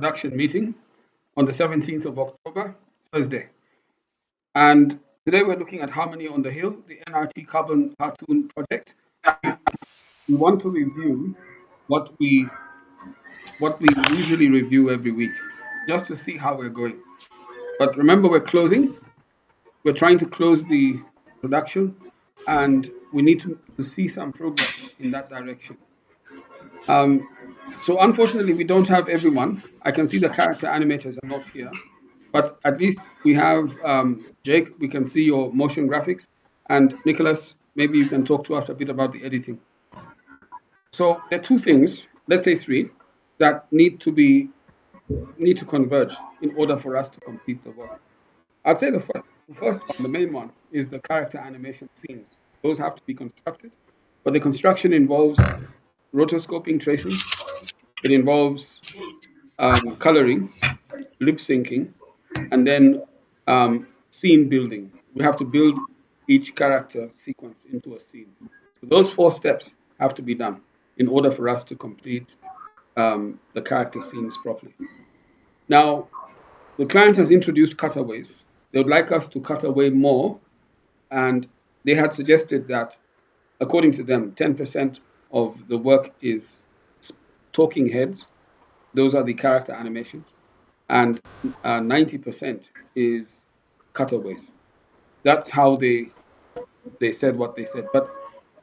production meeting on the 17th of October, Thursday. And today we're looking at Harmony on the Hill, the NRT Carbon Cartoon project. We want to review what we usually review every week, just to see how we're going. But remember, we're closing. We're trying to close the production, and we need to see some progress in that direction. So unfortunately, we don't have everyone. I can see the character animators are not here, but at least we have Jake. We can see your motion graphics, and Nicholas. Maybe you can talk to us a bit about the editing. So there are two things, let's say three, that need to converge in order for us to complete the work. I'd say the first one, the main one, is the character animation scenes. Those have to be constructed, but the construction involves rotoscoping tracing. It involves coloring, lip syncing, and then scene building. We have to build each character sequence into a scene. So those four steps have to be done in order for us to complete the character scenes properly. Now, the client has introduced cutaways. They would like us to cut away more, and they had suggested that, according to them, 10% of the work is talking heads. Those are the character animations, and 90% is cutaways. That's how they said what they said. But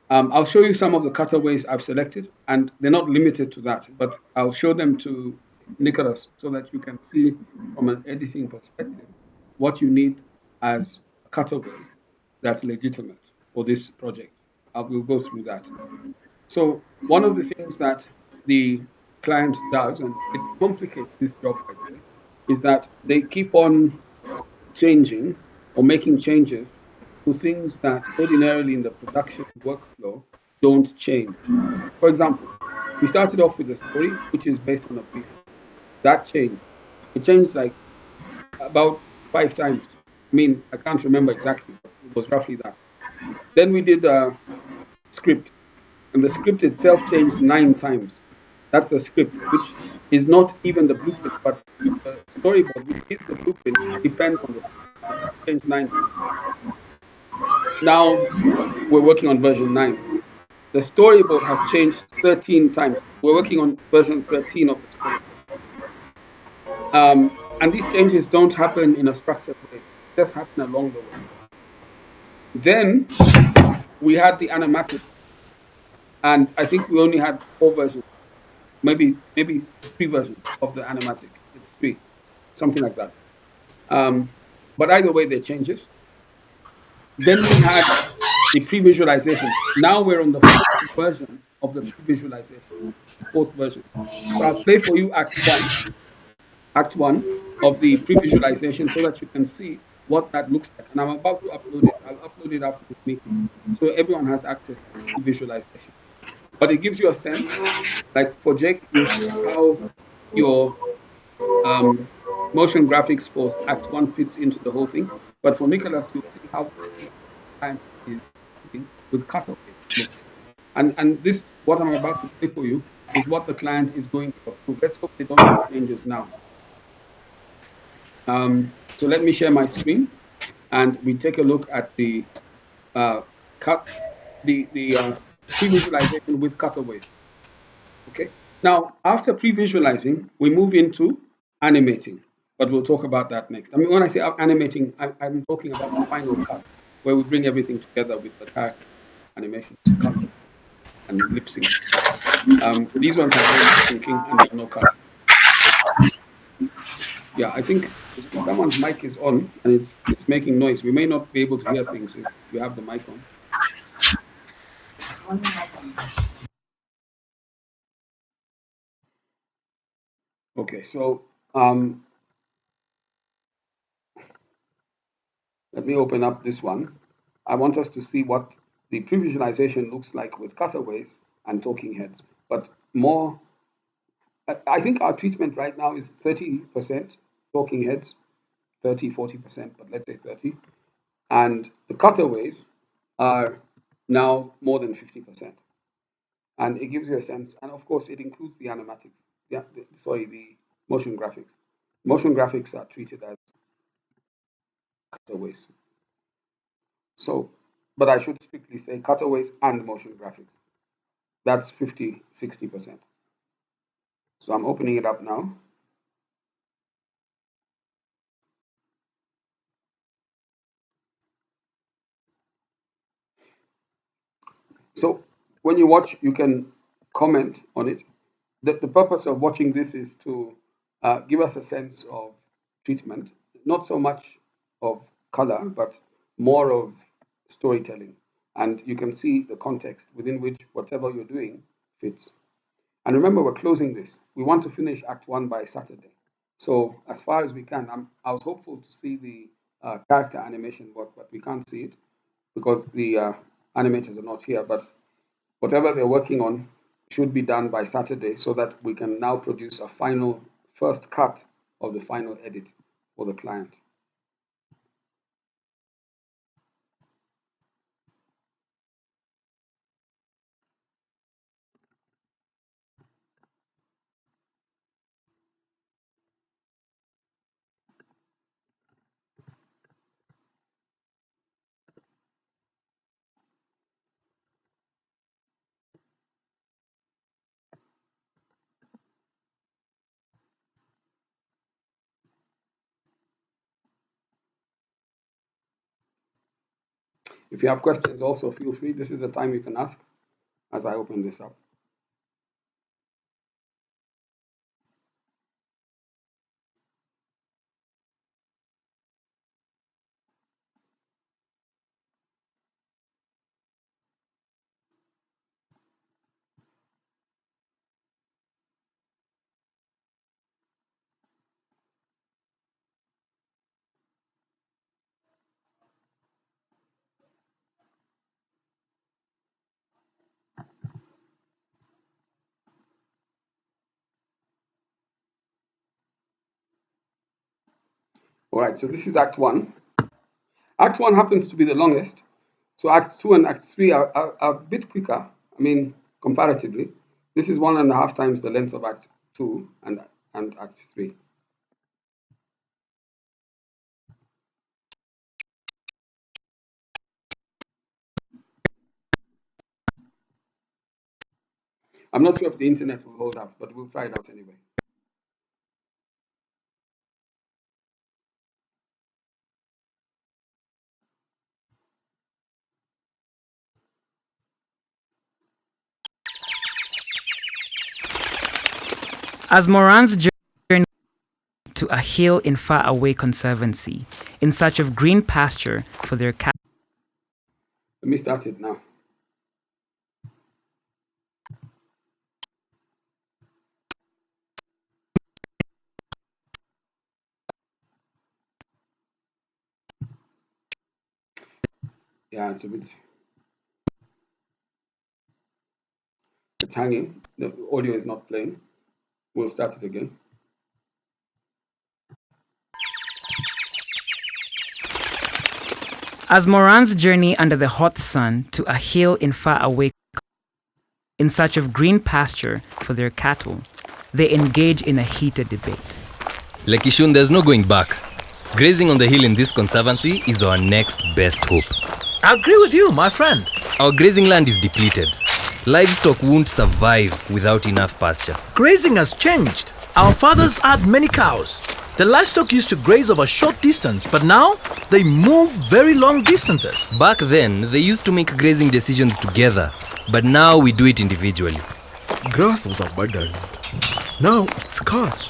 I'll show you some of the cutaways I've selected, and they're not limited to that, but I'll show them to Nicholas so that you can see from an editing perspective what you need as a cutaway that's legitimate for this project. We'll go through that. So one of the things that the client does, and it complicates this job, by the way, is that they keep on changing or making changes to things that ordinarily in the production workflow don't change. For example, we started off with a story which is based on a brief. That changed. It changed like about 5 times. I mean, I can't remember exactly, but it was roughly that. Then we did a script, and the script itself changed 9 times. That's the script, which is not even the blueprint, but the storyboard, which is the blueprint, depends on the script. It changed 9 times. Now we're working on version 9. The storyboard has changed 13 times. We're working on version 13 of the storyboard. And these changes don't happen in a structured way. They just happen along the way. Then we had the animatic, and I think we only had 4 versions, maybe 3 versions of the animatic. It's 3, something like that. But either way, there are changes. Then we had the pre-visualization. Now we're on the 4th version of the pre-visualization, 4th version. So I'll play for you Act 1 of the pre-visualization so that you can see what that looks like. And I'm about to upload it. I'll upload it after this meeting, so everyone has access to visualization. But it gives you a sense, like for Jake, you see how your motion graphics for Act 1 fits into the whole thing. But for Nicholas, you'll see how time is with cutoff. And this, what I'm about to play for you, is what the client is going to approve. Let's hope they don't make changes now. So let me share my screen, and we take a look at the pre-visualization with cutaways. Okay. Now, after pre-visualizing, we move into animating, but we'll talk about that next. I mean, when I say animating, I'm talking about the final cut, where we bring everything together with the character animations, color, and lip sync. These ones have no syncing and have no color. Yeah, I think someone's mic is on and it's making noise. We may not be able to hear things if you have the mic on. Okay, so let me open up this one. I want us to see what the pre-visualization looks like with cutaways and talking heads, but more. I think our treatment right now is 30% talking heads, 40%, but let's say 30. And the cutaways are now more than 50%. And it gives you a sense, and of course, it includes the animatics. Yeah, the motion graphics. Motion graphics are treated as cutaways. So, but I should strictly say cutaways and motion graphics. That's 50, 60%. So I'm opening it up now. So when you watch, you can comment on it. The purpose of watching this is to give us a sense of treatment, not so much of color, but more of storytelling. And you can see the context within which whatever you're doing fits. And remember, we're closing this. We want to finish Act 1 by Saturday. So as far as we can, I was hopeful to see the character animation work, but we can't see it because the animators are not here. But whatever they're working on should be done by Saturday so that we can now produce a final first cut of the final edit for the client. If you have questions, also feel free. This is the time you can ask as I open this up. All right, so this is Act 1. Act 1 happens to be the longest. So Act 2 and Act 3 are a bit quicker, I mean, comparatively. This is 1.5 times the length of Act 2 and Act 3. I'm not sure if the internet will hold up, but we'll try it out anyway. As Moran's journey to a hill in faraway conservancy, in search of green pasture for their cattle. Let me start it now. Yeah, it's hanging. The audio is not playing. We'll start it again. As Moran's journey under the hot sun to a hill in faraway in search of green pasture for their cattle, they engage in a heated debate. Lekishun, there's no going back. Grazing on the hill in this conservancy is our next best hope. I agree with you, my friend. Our grazing land is depleted. Livestock won't survive without enough pasture. Grazing has changed. Our fathers had many cows. The livestock used to graze over short distance, but now they move very long distances. Back then, they used to make grazing decisions together, but now we do it individually. Grass was abundant. Now it's scarce.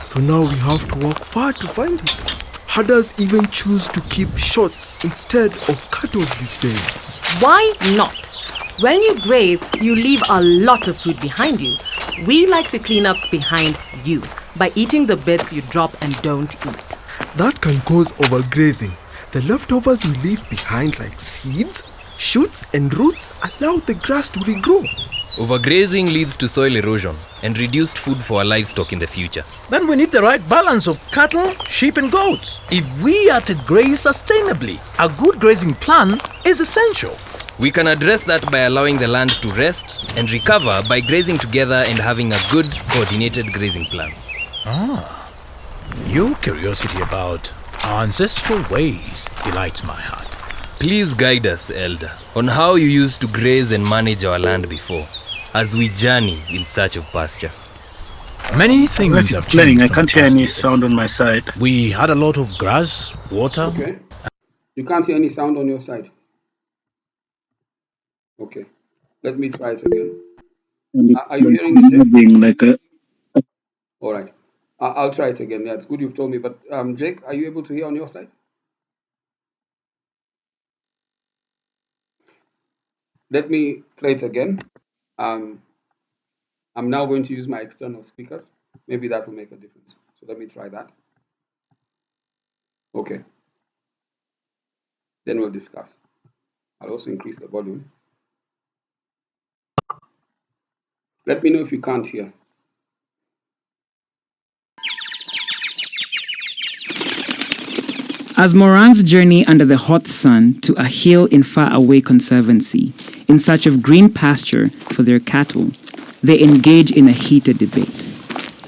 So now we have to walk far to find it. Herders even choose to keep shorts instead of cattle these days. Why not? When you graze, you leave a lot of food behind you. We like to clean up behind you by eating the bits you drop and don't eat. That can cause overgrazing. The leftovers we leave behind like seeds, shoots and roots allow the grass to regrow. Overgrazing leads to soil erosion and reduced food for our livestock in the future. Then we need the right balance of cattle, sheep and goats. If we are to graze sustainably, a good grazing plan is essential. We can address that by allowing the land to rest and recover by grazing together and having a good coordinated grazing plan. Your curiosity about our ancestral ways delights my heart. Please guide us, Elder, on how you used to graze and manage our land before, as we journey in search of pasture. Many things have Playing. changed. I can't hear any sound on my side. We had a lot of grass, water. Okay. You can't hear any sound on your side. Okay. Let me try it again. Are you hearing it, Jake? Being like a All right. I'll try it again. Yeah, it's good you've told me. But Jake, are you able to hear on your side? Let me play it again. I'm now going to use my external speakers. Maybe that will make a difference. So let me try that. Okay. Then we'll discuss. I'll also increase the volume. Let me know if you can't hear. As Moran's journey under the hot sun to a hill in faraway conservancy in search of green pasture for their cattle, they engage in a heated debate.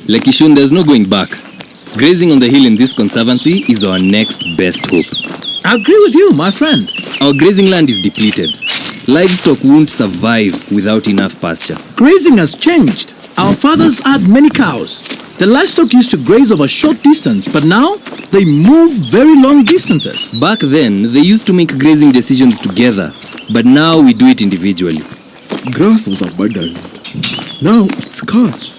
Lekishun, there's no going back. Grazing on the hill in this conservancy is our next best hope. I agree with you, my friend. Our grazing land is depleted. Livestock won't survive without enough pasture. Grazing has changed. Our fathers had many cows. The livestock used to graze over short distance, but now they move very long distances. Back then, they used to make grazing decisions together, but now we do it individually. Grass was abundant. Now it's scarce.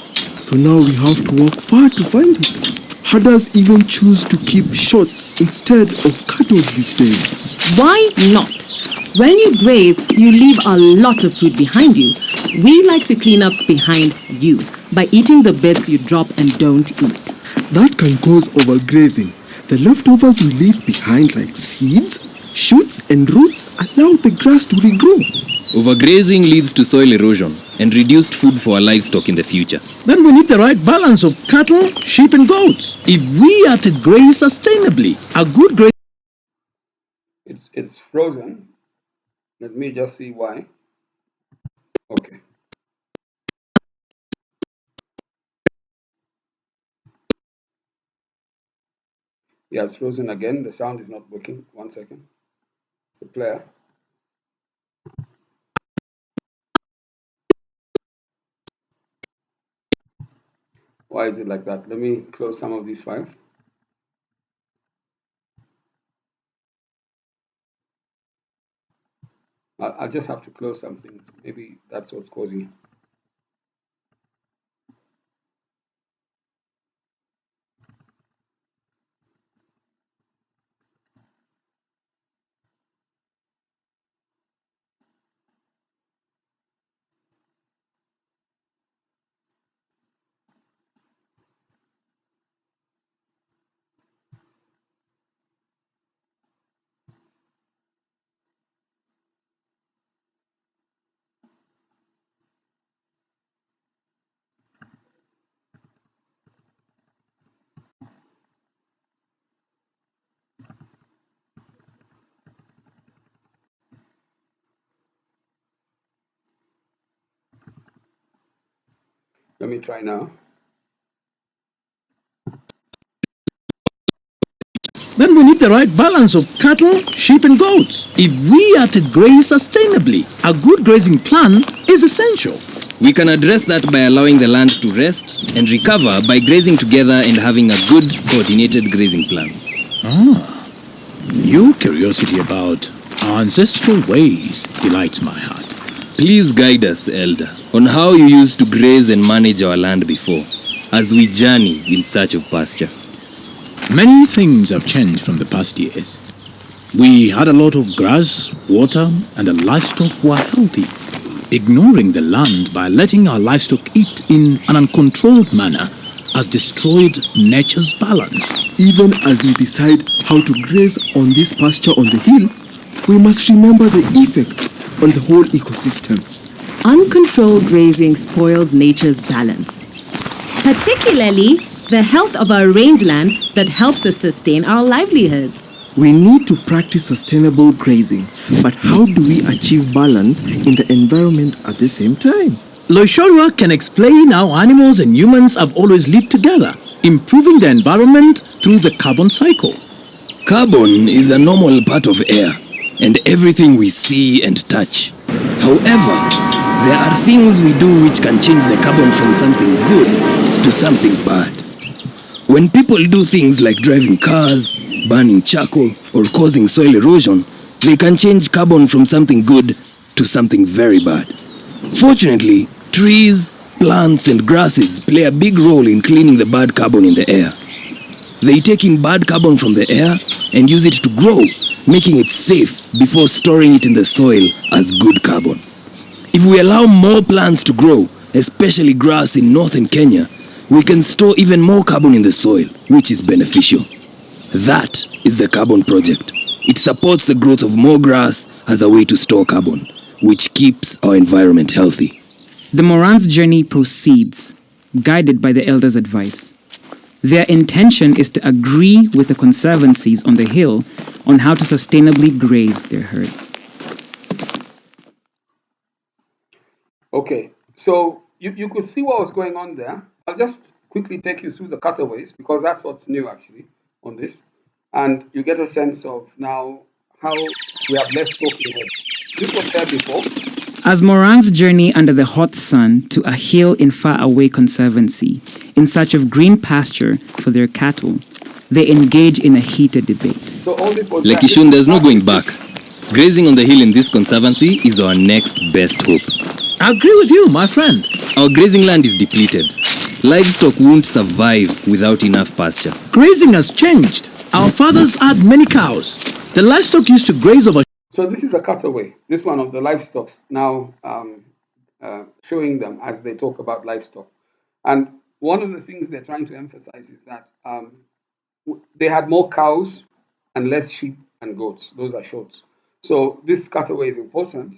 So now we have to walk far to find it. Herders even choose to keep shorts instead of cattle these days. Why not? When you graze, you leave a lot of food behind you. We like to clean up behind you by eating the bits you drop and don't eat. That can cause overgrazing. The leftovers we leave behind like seeds, shoots and roots allow the grass to regrow. Overgrazing leads to soil erosion and reduced food for our livestock in the future. Then we need the right balance of cattle, sheep and goats. If we are to graze sustainably, a good graze... It's frozen. Let me just see why. Okay. Yeah, it's frozen again. The sound is not working. 1 second. It's a player. Why is it like that? Let me close some of these files. I'll just have to close some things. Maybe that's what's causing it. Let me try now. Then we need the right balance of cattle, sheep and goats. If we are to graze sustainably, a good grazing plan is essential. We can address that by allowing the land to rest and recover by grazing together and having a good coordinated grazing plan. Your curiosity about our ancestral ways delights my heart. Please guide us, Elder, on how you used to graze and manage our land before, as we journey in search of pasture. Many things have changed from the past years. We had a lot of grass, water, and the livestock were healthy. Ignoring the land by letting our livestock eat in an uncontrolled manner has destroyed nature's balance. Even as we decide how to graze on this pasture on the hill, we must remember the effect on the whole ecosystem. Uncontrolled grazing spoils nature's balance, particularly the health of our rangeland that helps us sustain our livelihoods. We need to practice sustainable grazing, but how do we achieve balance in the environment at the same time? Loishorua can explain how animals and humans have always lived together, improving the environment through the carbon cycle. Carbon is a normal part of air and everything we see and touch. However, there are things we do which can change the carbon from something good to something bad. When people do things like driving cars, burning charcoal, or causing soil erosion, they can change carbon from something good to something very bad. Fortunately, trees, plants, and grasses play a big role in cleaning the bad carbon in the air. They take in bad carbon from the air and use it to grow, making it safe before storing it in the soil as good carbon. If we allow more plants to grow, especially grass in northern Kenya, we can store even more carbon in the soil, which is beneficial. That is the Carbon Project. It supports the growth of more grass as a way to store carbon, which keeps our environment healthy. The Moran's journey proceeds, guided by the elders' advice. Their intention is to agree with the conservancies on the hill on how to sustainably graze their herds. Okay, so you could see what was going on there. I'll just quickly take you through the cutaways because that's what's new actually on this. And you get a sense of now how we have less talking heads. This was there before. As Moran's journey under the hot sun to a hill in faraway conservancy in search of green pasture for their cattle, they engage in a heated debate. So all this was Lekishun, there's no going back. Grazing on the hill in this conservancy is our next best hope. I agree with you, my friend. Our grazing land is depleted. Livestock won't survive without enough pasture. Grazing has changed. Our fathers had many cows. The livestock used to graze over. So this is a cutaway, this one of the livestock now showing them as they talk about livestock. And one of the things they're trying to emphasize is that they had more cows and less sheep and goats. Those are shorts. So this cutaway is important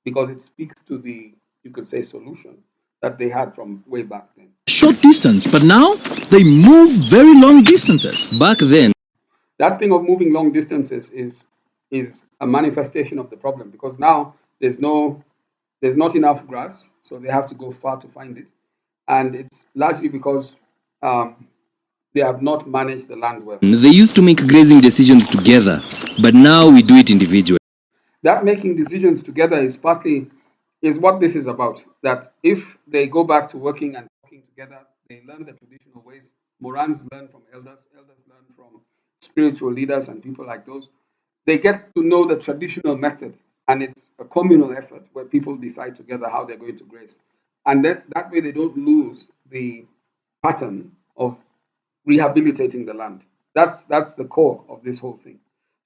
because it speaks to the, you could say, solution that they had from way back then. Short distance, but now they move very long distances. Back then, that thing of moving long distances is a manifestation of the problem because now there's not enough grass, so they have to go far to find it, and it's largely because they have not managed the land well. they used to make grazing decisions together, but now we do it individually. That making decisions together is what this is about. That if they go back to working and talking together, they learn the traditional ways. Morans learn from elders learn from spiritual leaders and people like those. They get to know the traditional method, and it's a communal effort where people decide together how they're going to graze. And that way they don't lose the pattern of rehabilitating the land. That's the core of this whole thing.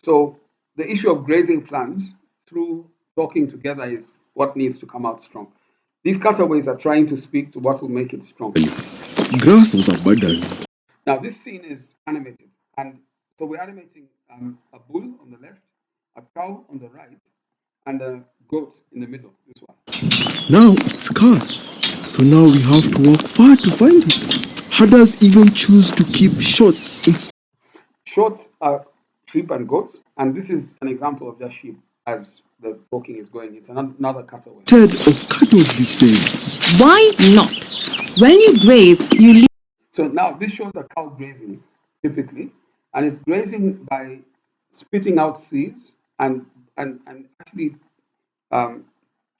So the issue of grazing plans through talking together is what needs to come out strong. These cutaways are trying to speak to what will make it strong. Grass was abundant. Now this scene is animated, and so we're animating a bull on the left, a cow on the right, and a goat in the middle. This one. Now it's scarce. So now we have to walk far to find it. Herders even choose to keep shorts instead Shorts are sheep and goats, and this is an example of just sheep as the talking is going. It's another cutaway. of cattle these days. Why not? When you graze, you leave. So now this shows a cow grazing typically, and it's grazing by spitting out seeds and actually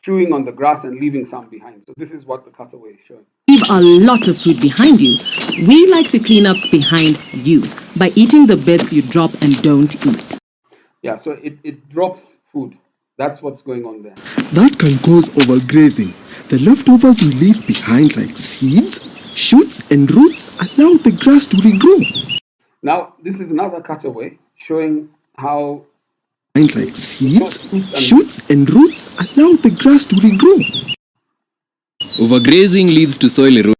chewing on the grass and leaving some behind. So this is what the cutaway is showing. Leave a lot of food behind you. We like to clean up behind you by eating the bits you drop and don't eat. Yeah, so it drops food. That's what's going on there. That can cause overgrazing. The leftovers you leave behind like seeds, shoots and roots allow the grass to regrow. Now this is another cutaway showing how Like seeds, shoots and roots allow the grass to regrow. Overgrazing leads to soil erosion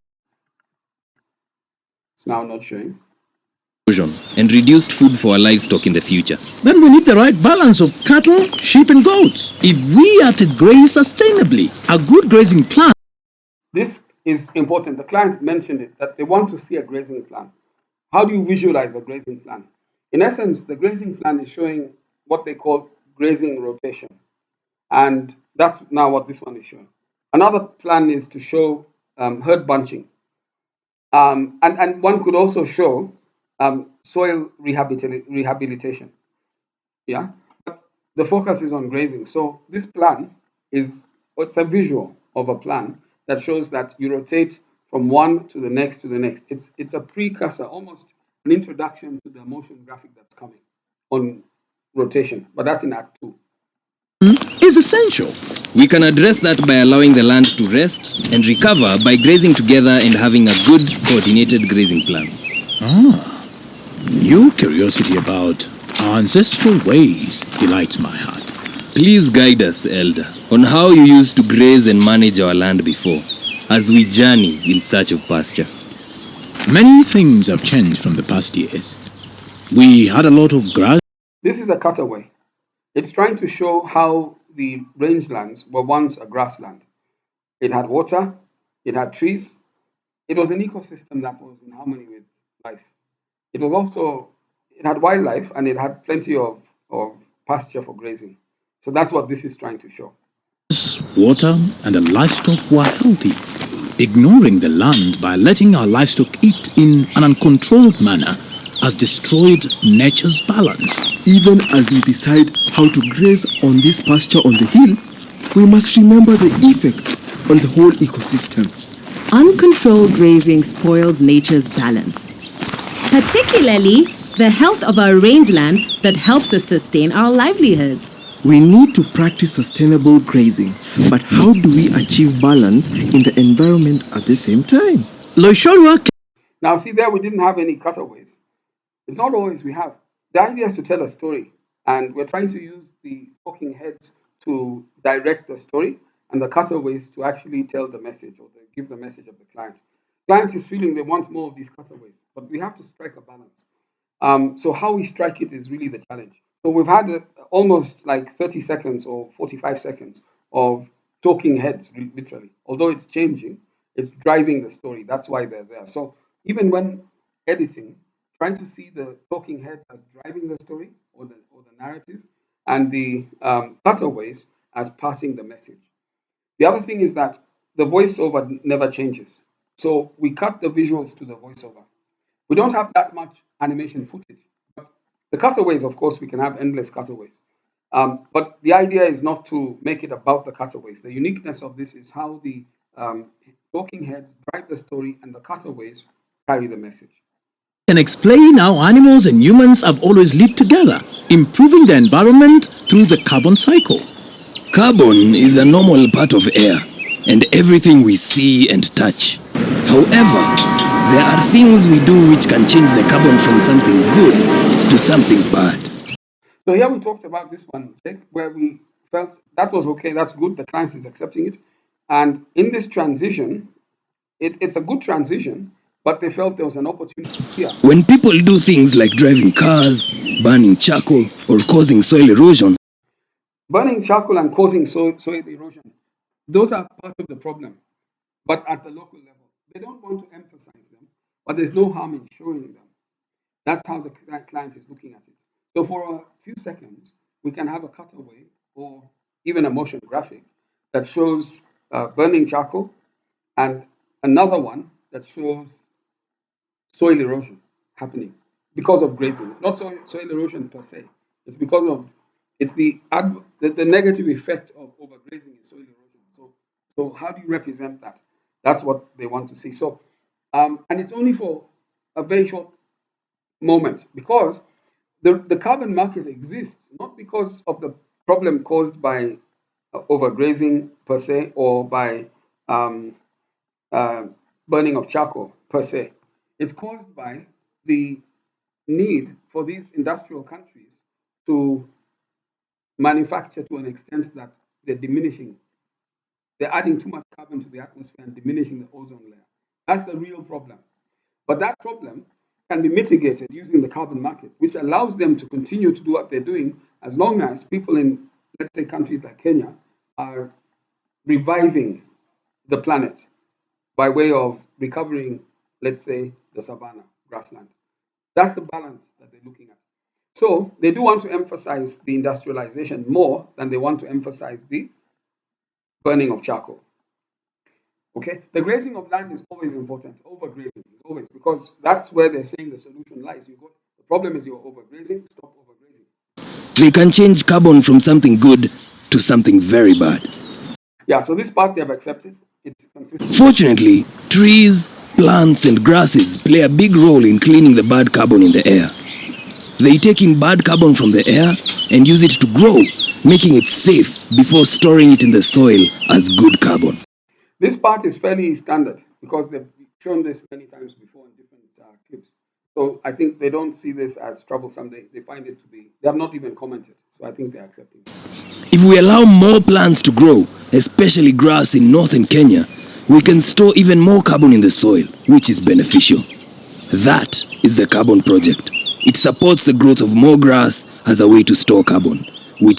it's now not showing. and reduced food for our livestock in the future. Then we need the right balance of cattle, sheep and goats. If we are to graze sustainably, a good grazing plan. This is important. The client mentioned it, that they want to see a grazing plan. How do you visualize a grazing plan? In essence, the grazing plan is showing what they call grazing rotation. And that's now what this one is showing. Another plan is to show herd bunching. And one could also show soil rehabilitation. Yeah, but the focus is on grazing. So this plan is it's a visual of a plan that shows that you rotate from one to the next to the next. It's a precursor, almost an introduction to the motion graphic that's coming on rotation, but that's in Act 2. Is essential. We can address that by allowing the land to rest and recover by grazing together and having a good coordinated grazing plan. Your curiosity about our ancestral ways delights my heart. Please guide us, Elder, on how you used to graze and manage our land before, as we journey in search of pasture. Many things have changed from the past years. We had a lot of grass. This is a cutaway. It's trying to show how the rangelands were once a grassland. It had water, it had trees, it was an ecosystem that was in harmony with life. It was also, it had wildlife and it had plenty of pasture for grazing. So that's what this is trying to show. Water and the livestock were healthy. Ignoring the land by letting our livestock eat in an uncontrolled manner has destroyed nature's balance. Even as we decide how to graze on this pasture on the hill, we must remember the effect on the whole ecosystem. Uncontrolled grazing spoils nature's balance, particularly the health of our rangeland that helps us sustain our livelihoods. We need to practice sustainable grazing, but how do we achieve balance in the environment at the same time? Now, see there, we didn't have any cutaways. It's not always we have. The idea is to tell a story, and we're trying to use the talking heads to direct the story and the cutaways to actually tell the message or give the message of the client. Client is feeling they want more of these cutaways, but we have to strike a balance. So how we strike it is really the challenge. So we've had almost like 30 seconds or 45 seconds of talking heads, literally. Although it's changing, it's driving the story. That's why they're there. So even when editing, trying to see the talking heads as driving the story or the narrative, and the cutaways as passing the message. The other thing is that the voiceover never changes. So we cut the visuals to the voiceover. We don't have that much animation footage. But the cutaways, of course, we can have endless cutaways. But the idea is not to make it about the cutaways. The uniqueness of this is how the talking heads drive the story and the cutaways carry the message. Can explain how animals and humans have always lived together, improving the environment through the carbon cycle. Carbon is a normal part of air and everything we see and touch. However, there are things we do which can change the carbon from something good to something bad. So here we talked about this one, Jake, where we felt that was okay, that's good, the client is accepting it. And in this transition, it's a good transition, but they felt there was an opportunity here. When people do things like driving cars, burning charcoal, or causing soil erosion, Burning charcoal and causing soil erosion, those are part of the problem, but at the local level. They don't want to emphasize them, but there's no harm in showing them. That's how the client is looking at it. So for a few seconds, we can have a cutaway or even a motion graphic that shows burning charcoal and another one that shows soil erosion happening because of grazing. It's not soil erosion per se. It's because of it's the negative effect of overgrazing is soil erosion. So how do you represent that? That's what they want to see. So and it's only for a very short moment because the carbon market exists not because of the problem caused by overgrazing per se or by um, uh, burning of charcoal per se. It's caused by the need for these industrial countries to manufacture to an extent that they're diminishing. They're adding too much carbon to the atmosphere and diminishing the ozone layer. That's the real problem. But that problem can be mitigated using the carbon market, which allows them to continue to do what they're doing as long as people in, let's say, countries like Kenya are reviving the planet by way of recovering, let's say, the savanna, grassland. That's the balance that they're looking at. So they do want to emphasize the industrialization more than they want to emphasize the burning of charcoal. Okay, the grazing of land is always important. Overgrazing is always, because that's where they're saying the solution lies. The problem is you're overgrazing. Stop overgrazing. They can change carbon from something good to something very bad. Yeah, so this part they have accepted. It's consistent. Fortunately, trees, plants, and grasses play a big role in cleaning the bad carbon in the air. They take in bad carbon from the air and use it to grow, making it safe before storing it in the soil as good carbon. This part is fairly standard because they've shown this many times before in different clips. So I think they don't see this as troublesome. They find it to be, they have not even commented. So I think they're accepting. If we allow more plants to grow, especially grass in northern Kenya, we can store even more carbon in the soil, which is beneficial. That is the Carbon Project. It supports the growth of more grass as a way to store carbon, which...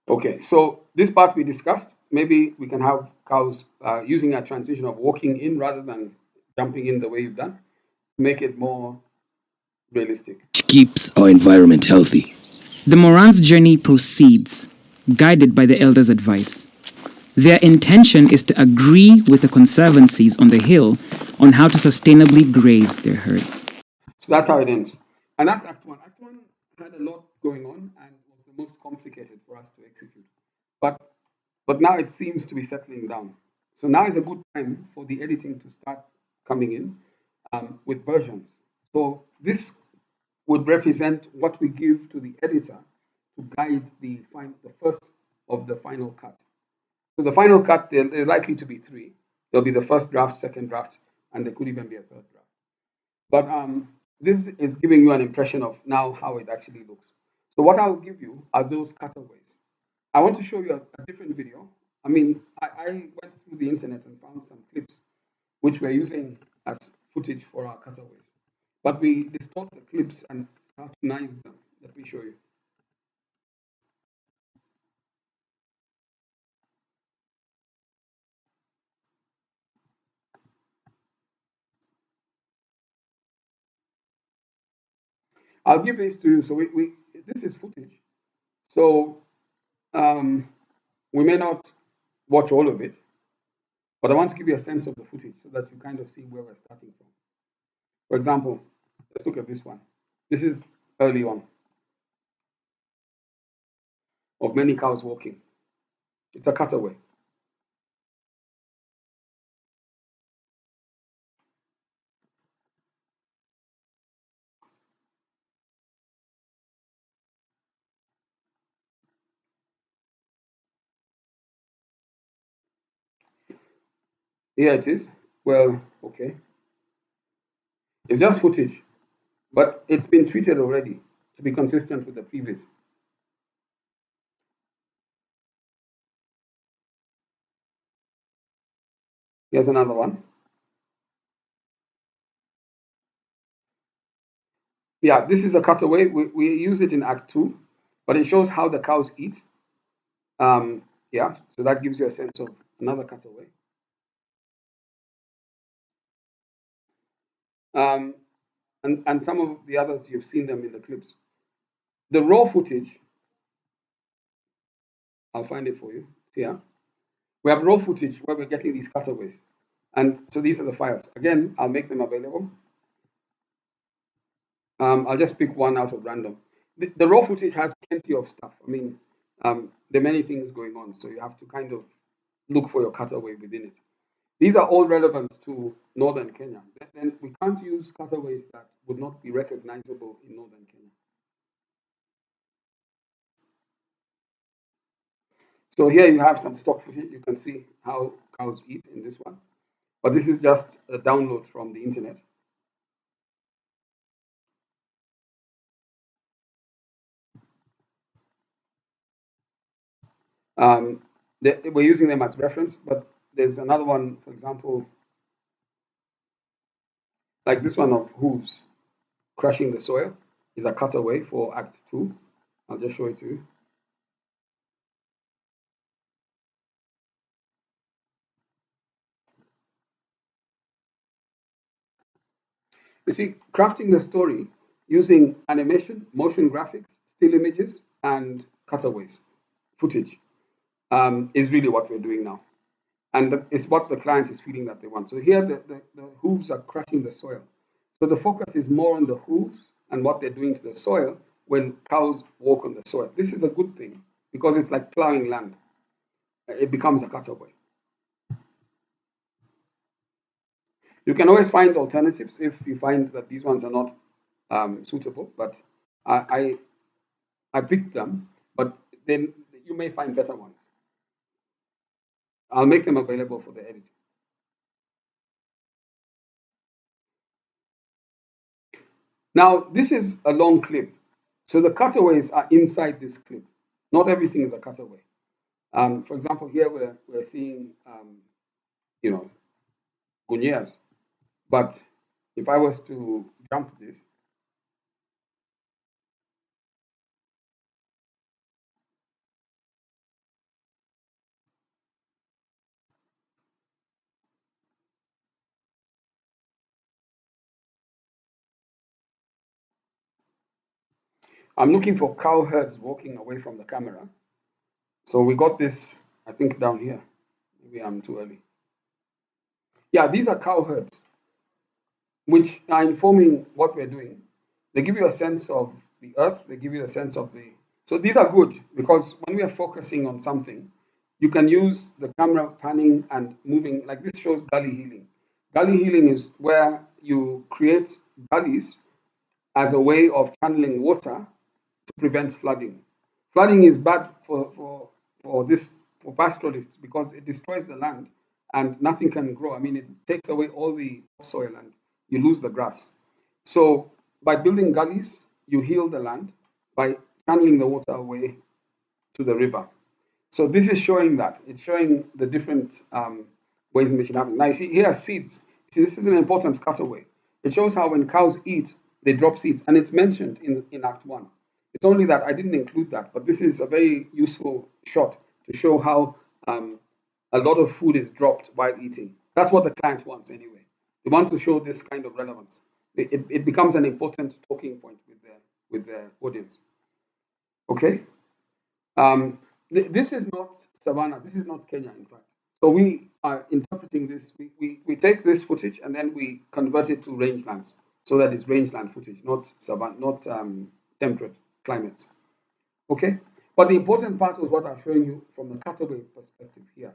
Okay, so this part we discussed. Maybe we can have cows using a transition of walking in rather than jumping in the way you've done, make it more realistic. keeps our environment healthy. The Moran's journey proceeds, guided by the elders' advice. Their intention is to agree with the conservancies on the hill on how to sustainably graze their herds. So that's how it ends. And that's Act 1. Act 1 had a lot going on and was the most complicated for us to execute. But now it seems to be settling down. So now is a good time for the editing to start coming in with versions. So this would represent what we give to the editor to guide the first of the final cut. So the final cut, they're likely to be three. There'll be the first draft, second draft, and there could even be a third draft. But this is giving you an impression of now how it actually looks. So what I'll give you are those cutaways. I want to show you a different video. I mean, I went through the internet and found some clips which we're using as footage for our cutaways. But we distort the clips and cartoonize them. Let me show you. I'll give this to you. So this is footage. So we may not watch all of it, but I want to give you a sense of the footage so that you kind of see where we're starting from. For example, let's look at this one. This is early on of many cows walking. It's a cutaway. Here it is. Well, okay. It's just footage, but it's been treated already to be consistent with the previous. Here's another one. Yeah, this is a cutaway. We use it in Act 2, but it shows how the cows eat. Yeah, so that gives you a sense of another cutaway. And some of the others, you've seen them in the clips. The raw footage, I'll find it for you here. We have raw footage where we're getting these cutaways. And so these are the files. Again, I'll make them available. I'll just pick one out of random. The raw footage has plenty of stuff. I mean, there are many things going on, so you have to kind of look for your cutaway within it. These are all relevant to northern Kenya. Then we can't use cutaways that would not be recognizable in northern Kenya. So here you have some stock footage. You can see how cows eat in this one. But this is just a download from the internet. We're using them as reference, but there's another one, for example, like this one of hooves crushing the soil is a cutaway for Act 2. I'll just show it to you. You see, crafting the story using animation, motion graphics, still images, and cutaways, footage, is really what we're doing now. and it's what the client is feeling that they want. So here the hooves are crushing the soil. So the focus is more on the hooves and what they're doing to the soil when cows walk on the soil. This is a good thing because it's like plowing land. It becomes a cutaway. You can always find alternatives if you find that these ones are not suitable, but I picked them, but then you may find better ones. I'll make them available for the edit. Now, this is a long clip. So the cutaways are inside this clip. Not everything is a cutaway. For example, here we're seeing, you know, gunyas. But if I was to jump this, I'm looking for cow herds walking away from the camera. So we got this, I think, down here. Maybe I'm too early. Yeah, these are cow herds, which are informing what we're doing. They give you a sense of the earth, they give you a sense of the. So these are good because when we are focusing on something, you can use the camera panning and moving. Like this shows gully healing. Gully healing is where you create gullies as a way of channeling water to prevent flooding. Flooding is bad for pastoralists because it destroys the land and nothing can grow. I mean, it takes away all the soil and you lose the grass. So by building gullies, you heal the land by channeling the water away to the river. So this is showing that. It's showing the different ways in which it happens. Now you see here are seeds. See, this is an important cutaway. It shows how when cows eat, they drop seeds, and it's mentioned in Act 1. It's only that I didn't include that, but this is a very useful shot to show how a lot of food is dropped while eating. That's what the client wants anyway. They want to show this kind of relevance. It becomes an important talking point with their audience. Okay? This is not Savannah. This is not Kenya, in fact. So we are interpreting this. We take this footage and then we convert it to rangelands so that it's rangeland footage, not Savannah, not temperate climates. Okay? But the important part was what I'm showing you from the cutaway perspective here.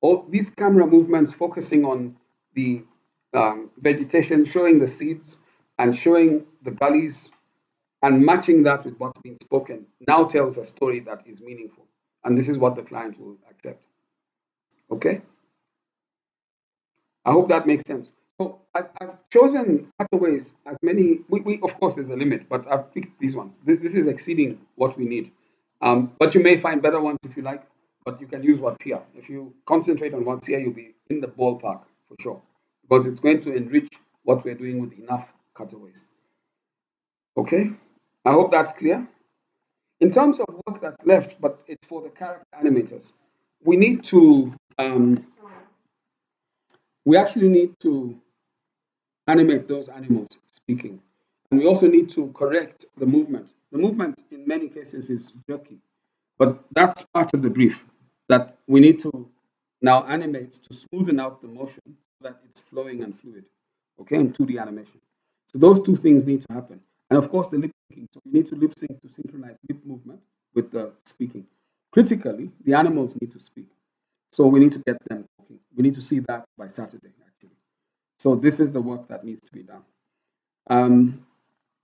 All these camera movements focusing on the vegetation, showing the seeds and showing the gullies and matching that with what's been spoken now tells a story that is meaningful. And this is what the client will accept. Okay? I hope that makes sense. So I've chosen cutaways as many, of course there's a limit, but I've picked these ones. This is exceeding what we need. But you may find better ones if you like, but you can use what's here. If you concentrate on what's here, you'll be in the ballpark for sure, because it's going to enrich what we're doing with enough cutaways. Okay? I hope that's clear. In terms of work that's left, but it's for the character animators, we need to, we actually need to animate those animals speaking. And we also need to correct the movement. The movement in many cases is jerky, but that's part of the brief that we need to now animate to smoothen out the motion so that it's flowing and fluid, okay, in 2D animation. So those two things need to happen. And of course, the lip syncing. So we need to lip sync to synchronize lip movement with the speaking. Critically, the animals need to speak. So we need to get them talking. We need to see that by Saturday, actually. So this is the work that needs to be done.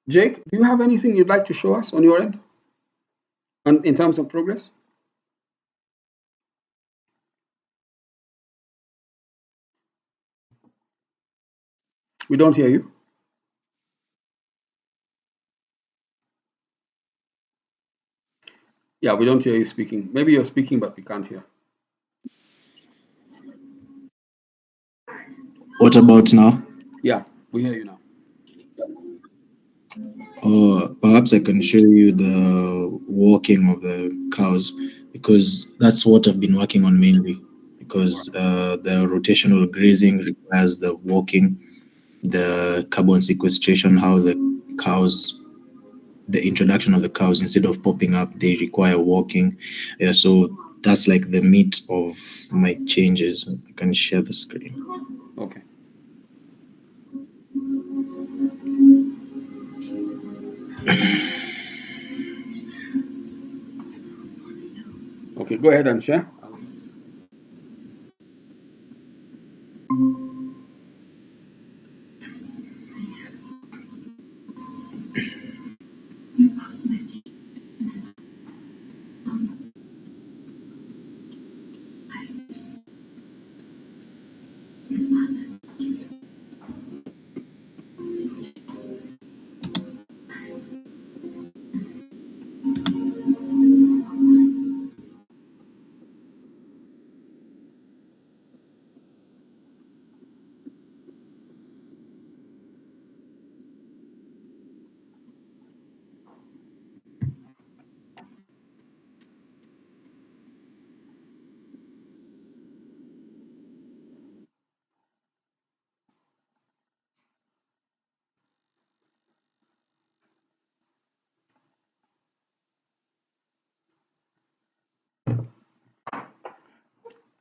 Jake, do you have anything you'd like to show us on your end in terms of progress? We don't hear you. Yeah, we don't hear you speaking. Maybe you're speaking, but we can't hear. What about now? Yeah, we hear you now. Or perhaps I can show you the walking of the cows, because that's what I've been working on mainly. Because the rotational grazing requires the walking, the carbon sequestration, how the cows, the introduction of the cows, instead of popping up, they require walking. Yeah, so that's like the meat of my changes. I can share the screen. Okay. Okay, go ahead and share.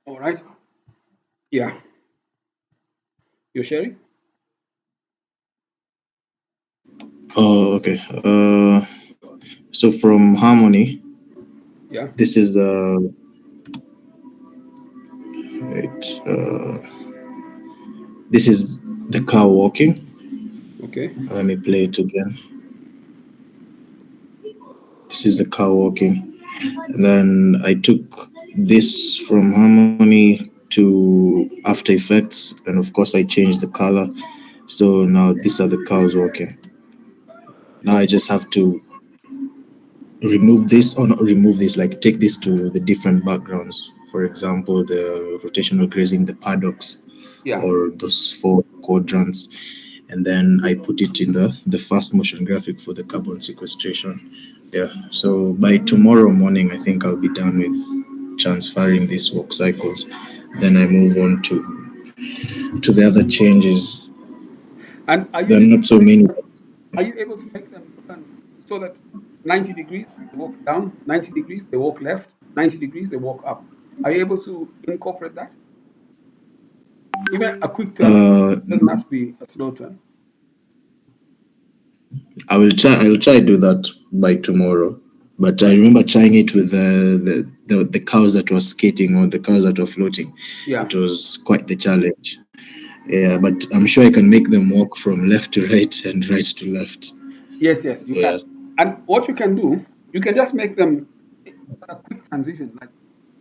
All right. Yeah. You're sharing? Oh, okay. So from Harmony, Yeah. this is the wait. This is the car walking. Okay. Let me play it again. This is the car walking. And then I took this from Harmony to After Effects, and of course I changed the color. So now these are the cows walking. Now I just have to remove this, or not remove this, like take this to the different backgrounds. For example, the rotational grazing, the paddocks, Yeah. or those 4 quadrants. And then I put it in the first motion graphic for the carbon sequestration. Yeah. So by tomorrow morning, I think I'll be done with transferring these work cycles. Then I move on to the other changes. And are There you are able not to so make many. them, are you able to make them turn so that 90 degrees they walk down, 90 degrees they walk left, 90 degrees they walk up? Are you able to incorporate that? Even a quick turn. Uh, Doesn't have to be a slow turn. I will try. I will try to do that by tomorrow. But I Right. remember trying it with the cows that were skating, or the cows that were floating. Yeah. It was quite the challenge. Yeah, but I'm sure I can make them walk from left to right and right to left. Yes, yes, you Yeah. can. And what you can do, you can just make them a quick transition. Like,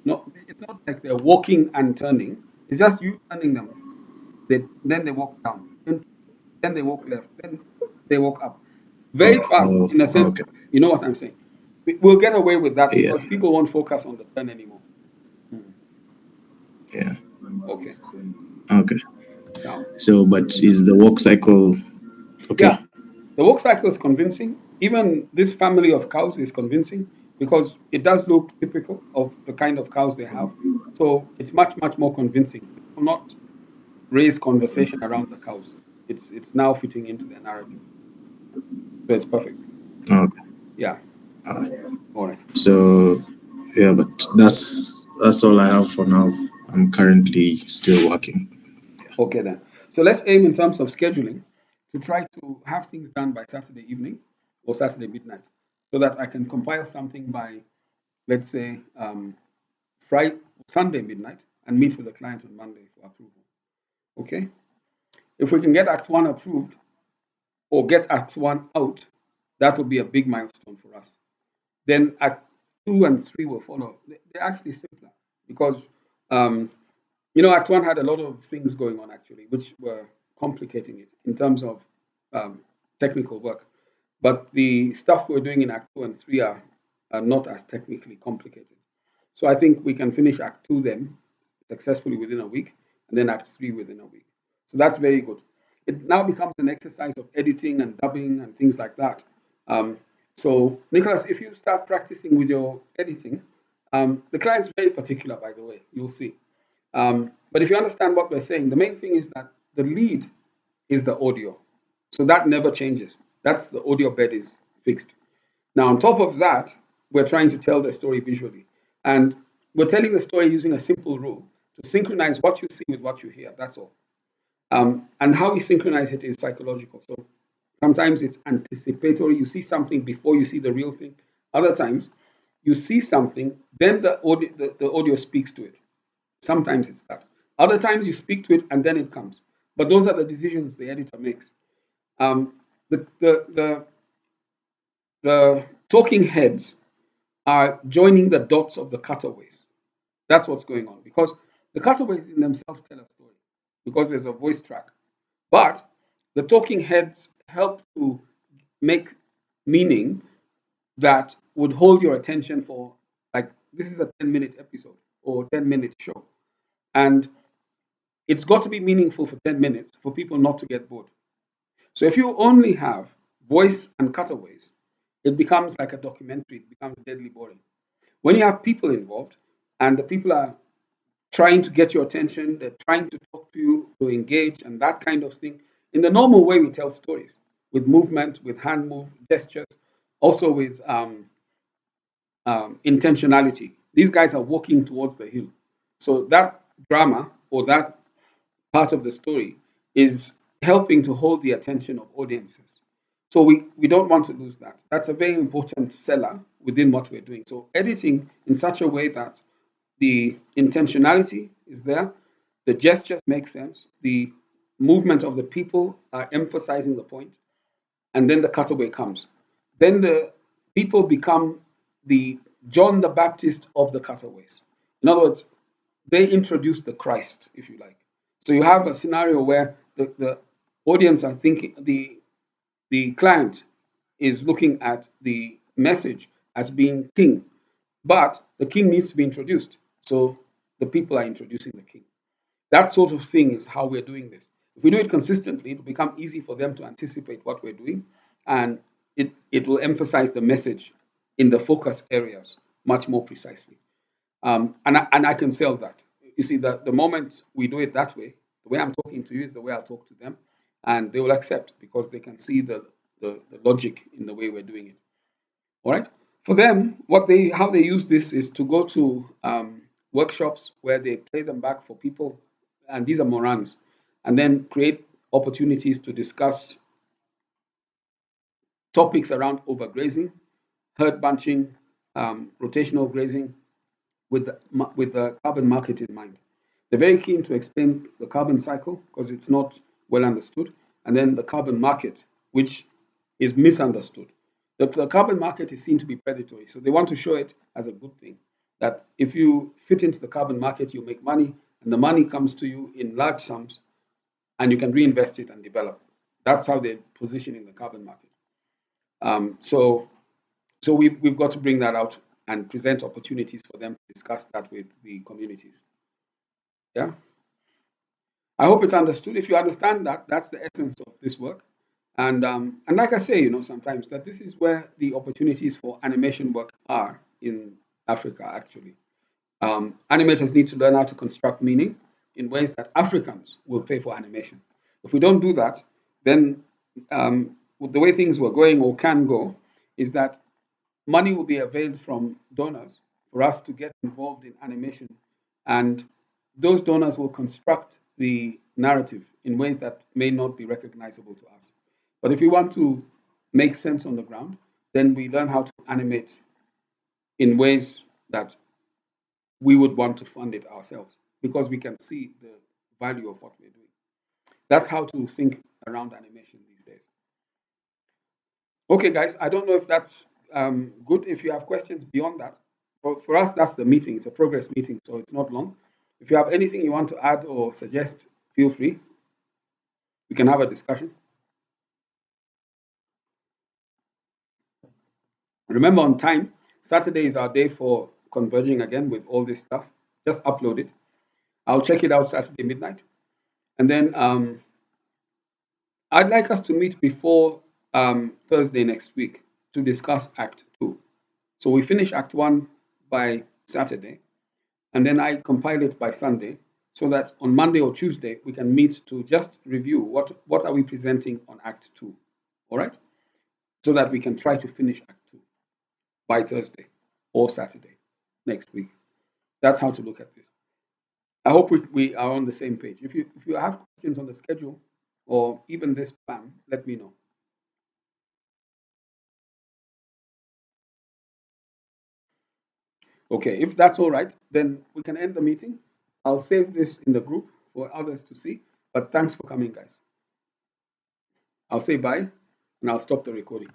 no, it's not like they're walking and turning. It's just you turning them. Then they walk down. Then they walk left. Then they walk up. Very fast, Oh, in a sense. okay. You know what I'm saying? We'll get away with that Yeah, because people won't focus on the turn anymore. Hmm. yeah. Okay. Okay. Now, So, but is the walk cycle yeah, okay? the work cycle is convincing. Even this family of cows is convincing because it does look typical of the kind of cows they have. So it's much, much more convincing. It will not raise conversation around the cows. It's now fitting into the narrative. So it's perfect. Okay. Yeah. Uh, All right. so, yeah, but that's all I have for now. I'm currently still working. Okay then. So let's aim in terms of scheduling to try to have things done by Saturday evening or Saturday midnight so that I can compile something by, let's say, Friday, Sunday midnight and meet with the client on Monday for approval. Okay. If we can get Act 1 approved or get Act 1 out, that will be a big milestone for us. Then Act 2 and 3 will follow. They're actually simpler because, um, Act 1 had a lot of things going on actually, which were complicating it in terms of um, technical work. But the stuff we're doing in Act 2 and 3 are not as technically complicated. So I think we can finish Act 2 then successfully within a week, and then Act 3 within a week. So that's very good. It now becomes an exercise of editing and dubbing and things like that. Um, so, Nicholas, if you start practicing with your editing, the client's very particular, by the way, you'll see. But if you understand what we're saying, the main thing is that the lead is the audio. So that never changes. That's the audio bed is fixed. Now, on top of that, we're trying to tell the story visually. And we're telling the story using a simple rule to synchronize what you see with what you hear. That's all. And how we synchronize it is psychological. So sometimes it's anticipatory. You see something before you see the real thing. Other times, you see something, then the audio speaks to it. Sometimes it's that. Other times you speak to it and then it comes. But those are the decisions the editor makes. The, the, the, the talking heads are joining the dots of the cutaways. That's what's going on, because the cutaways in themselves tell a story because there's a voice track. But the talking heads help to make meaning that would hold your attention for, like, this is a 10-minute episode or 10-minute show. And it's got to be meaningful for 10 minutes for people not to get bored. So if you only have voice and cutaways, it becomes like a documentary, it becomes deadly boring. When you have people involved and the people are trying to get your attention, they're trying to talk to you, to engage, and that kind of thing. In the normal way, we tell stories with movement, with hand move, gestures, also with intentionality. These guys are walking towards the hill. So that drama or that part of the story is helping to hold the attention of audiences. So we don't want to lose that. That's a very important seller within what we're doing. So editing in such a way that the intentionality is there, the gestures make sense, the movement of the people are emphasizing the point, and then the cutaway comes. Then the people become the John the Baptist of the cutaways. In other words, they introduce the Christ, if you like. So you have a scenario where the audience are thinking, the client is looking at the message as being king, but the king needs to be introduced. So the people are introducing the king. That sort of thing is how we're doing this. If we do it consistently, it will become easy for them to anticipate what we're doing, and it will emphasize the message in the focus areas much more precisely. And I can sell that. You see, the moment we do it that way, the way I'm talking to you is the way I'll talk to them, and they will accept because they can see the logic in the way we're doing it. All right. For them, how they use this is to go to workshops where they play them back for people, and these are morans, and then create opportunities to discuss topics around overgrazing, herd bunching, rotational grazing, with the carbon market in mind. They're very keen to explain the carbon cycle because it's not well understood, and then the carbon market, which is misunderstood. The carbon market is seen to be predatory, so they want to show it as a good thing. That if you fit into the carbon market, you make money, and the money comes to you in large sums, and you can reinvest it and develop. That's how they position in the carbon market. So we've got to bring that out and present opportunities for them to discuss that with the communities. Yeah. I hope it's understood. If you understand that, that's the essence of this work. And like I say, sometimes that this is where the opportunities for animation work are in Africa, actually. Animators need to learn how to construct meaning in ways that Africans will pay for animation. If we don't do that, then the way things were going or can go is that money will be availed from donors for us to get involved in animation, and those donors will construct the narrative in ways that may not be recognizable to us. But if we want to make sense on the ground, then we learn how to animate in ways that we would want to fund it ourselves because we can see the value of what we're doing. That's how to think around animation these days. Okay, guys, I don't know if that's good. If you have questions beyond that, for us, that's the meeting. It's a progress meeting, so it's not long. If you have anything you want to add or suggest, feel free. We can have a discussion. Remember, on time, Saturday is our day for converging again with all this stuff. Just upload it. I'll check it out Saturday midnight. And then I'd like us to meet before Thursday next week to discuss Act 2. So we finish Act 1 by Saturday, and then I compile it by Sunday, so that on Monday or Tuesday we can meet to just review what are we presenting on Act 2, all right? So that we can try to finish Act 2 by Thursday or Saturday next week. That's how to look at this. I hope we are on the same page. If you have questions on the schedule or even this plan, let me know. Okay, if that's all right, then we can end the meeting. I'll save this in the group for others to see, but thanks for coming, guys. I'll say bye and I'll stop the recording.